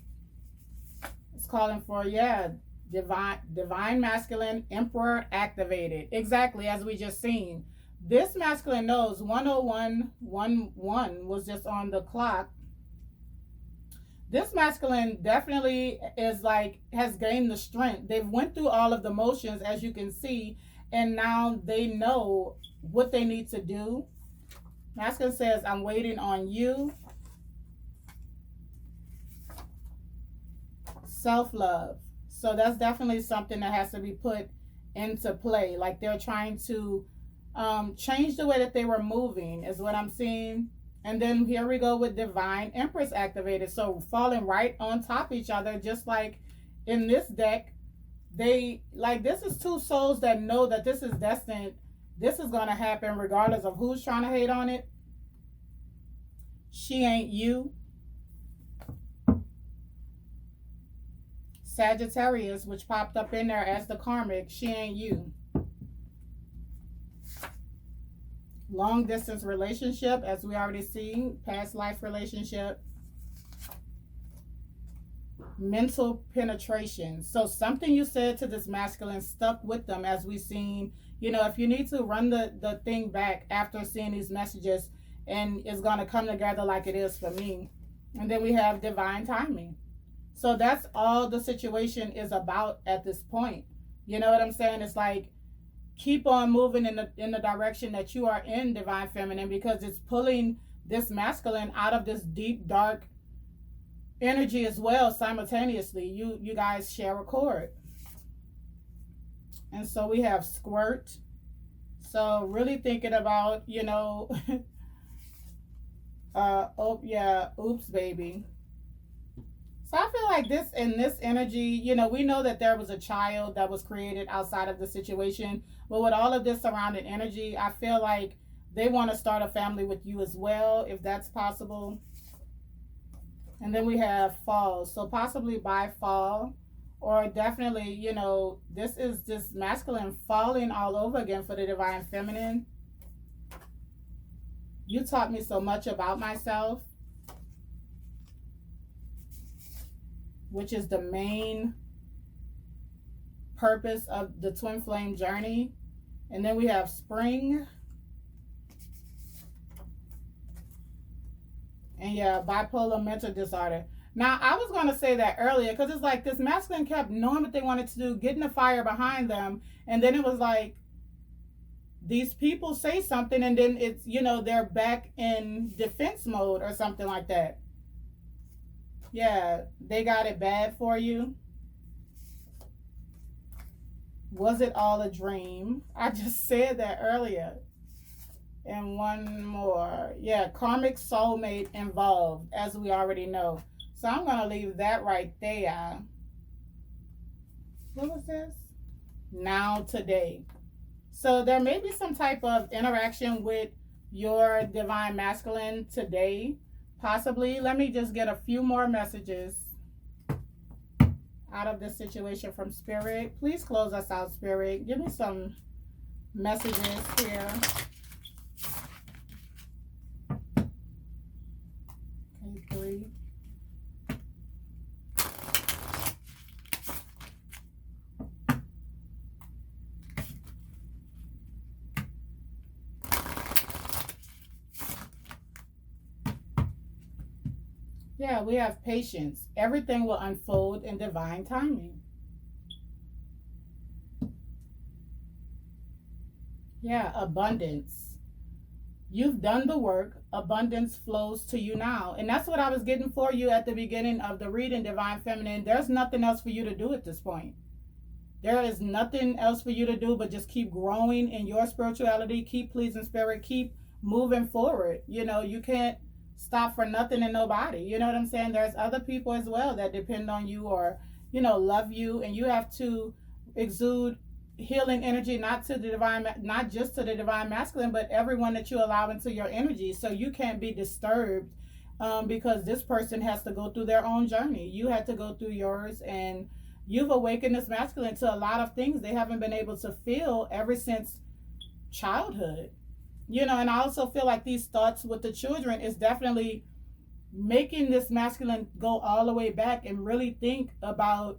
it's calling for, yeah, divine masculine, emperor activated. Exactly, as we just seen. This masculine knows 10111 was just on the clock. This masculine definitely is like, has gained the strength. They've went through all of the motions, as you can see, and now they know what they need to do. Masculine says, I'm waiting on you. Self-love. So that's definitely something that has to be put into play. Like they're trying to change the way that they were moving, is what I'm seeing. And then here we go with divine empress activated. So falling right on top of each other, just like in this deck. They, like, this is two souls that know that this is destined. This is going to happen regardless of who's trying to hate on it. She ain't you. Sagittarius, which popped up in there as the karmic. She ain't you. Long distance relationship, as we already seen. Past life relationship. Mental penetration. So something you said to this masculine stuck with them, as we seen. You know, if you need to run the thing back after seeing these messages, and it's going to come together like it is for me. And then we have divine timing. So that's all the situation is about at this point. You know what I'm saying? It's like, keep on moving in the direction that you are in, divine feminine, because it's pulling this masculine out of this deep, dark energy as well simultaneously. You guys share a cord. And so we have squirt. So really thinking about, you know, oh yeah, oops baby. So I feel like this, in this energy, you know, we know that there was a child that was created outside of the situation. But with all of this surrounding energy, I feel like they want to start a family with you as well, if that's possible. And then we have fall. So possibly by fall, or definitely, you know, this is this masculine falling all over again for the divine feminine. You taught me so much about myself, which is the main purpose of the twin flame journey. And then we have spring. And yeah, bipolar mental disorder. Now, I was going to say that earlier, because it's like this masculine kept knowing what they wanted to do, getting the fire behind them. And then it was like, these people say something, and then it's, you know, they're back in defense mode or something like that. Yeah, they got it bad for you. Was it all a dream? I just said that earlier. And one more. Yeah, karmic soulmate involved, as we already know. So I'm going to leave that right there. What was this? Now, today. So there may be some type of interaction with your divine masculine today. Possibly. Let me just get a few more messages out of this situation from Spirit. Please close us out, Spirit. Give me some messages here. Okay, 3. Yeah, we have patience. Everything will unfold in divine timing. Yeah, abundance. You've done the work. Abundance flows to you now. And that's what I was getting for you at the beginning of the reading, Divine Feminine. There's nothing else for you to do at this point. There is nothing else for you to do but just keep growing in your spirituality, keep pleasing spirit, keep moving forward. You know, you can't stop for nothing and nobody. You know what I'm saying? There's other people as well that depend on you or, you know, love you, and you have to exude healing energy, not to the divine, not just to the divine masculine, but everyone that you allow into your energy. So you can't be disturbed because this person has to go through their own journey. You had to go through yours, and you've awakened this masculine to a lot of things they haven't been able to feel ever since childhood. You know, and I also feel like these thoughts with the children is definitely making this masculine go all the way back and really think about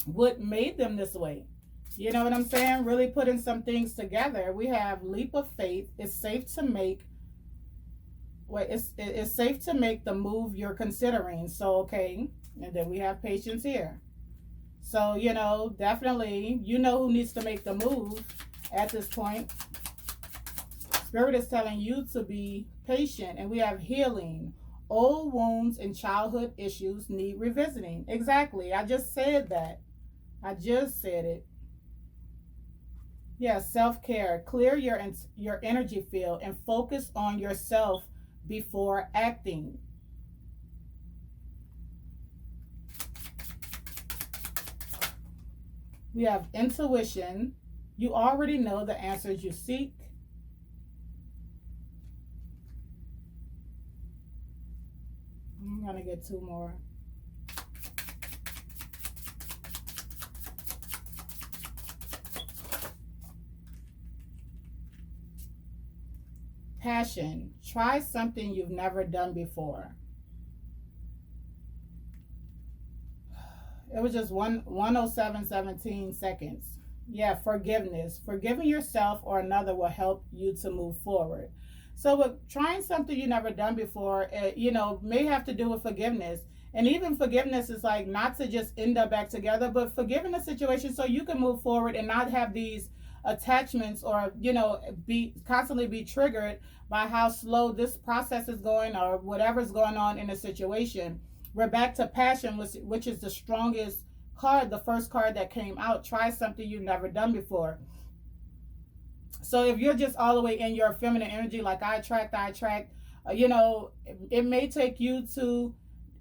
what made them this way. You know what I'm saying? Really putting some things together. We have leap of faith. It's safe to make. Wait, it's safe to make the move you're considering. So okay, and then we have patience here. So you know, definitely, you know who needs to make the move at this point. Spirit is telling you to be patient, and we have healing. Old wounds and childhood issues need revisiting. Exactly. I just said that. I just said it. Yeah, self-care. Clear your energy field and focus on yourself before acting. We have intuition. You already know the answers you seek. I'm going to get two more. Passion. Try something you've never done before. It was just 107:17 seconds. Yeah, forgiveness. Forgiving yourself or another will help you to move forward. So with trying something you never done before, you know, may have to do with forgiveness. And even forgiveness is like not to just end up back together, but forgiving the situation so you can move forward and not have these attachments or, you know, constantly be triggered by how slow this process is going or whatever's going on in a situation. We're back to passion, which is the strongest card, the first card that came out. Try something you've never done before. So if you're just all the way in your feminine energy, like I attract, you know, it may take you to,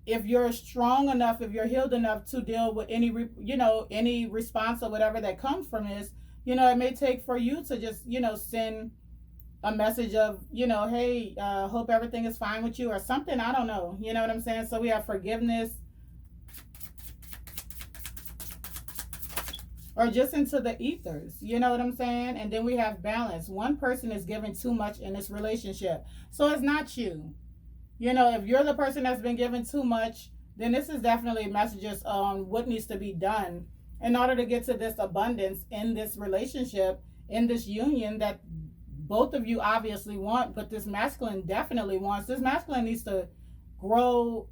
if you're strong enough, if you're healed enough to deal with any, you know, any response or whatever that comes from this, you know, it may take for you to just, you know, send a message of, you know, hey, hope everything is fine with you or something. I don't know. You know what I'm saying? So we have forgiveness, or just into the ethers. You know what I'm saying? And then we have balance. One person is giving too much in this relationship. So it's not you. You know, if you're the person that's been given too much, then this is definitely messages on what needs to be done in order to get to this abundance in this relationship, in this union that both of you obviously want, but this masculine definitely wants. This masculine needs to grow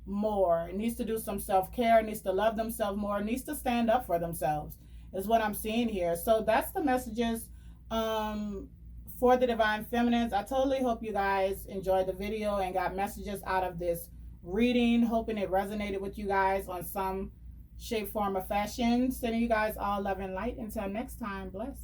more, needs to do some self-care, needs to love themselves more, needs to stand up for themselves, is what I'm seeing here. So that's the messages for the Divine Feminines. I totally hope you guys enjoyed the video and got messages out of this reading, hoping it resonated with you guys on some shape, form, or fashion. Sending you guys all love and light. Until next time, bless.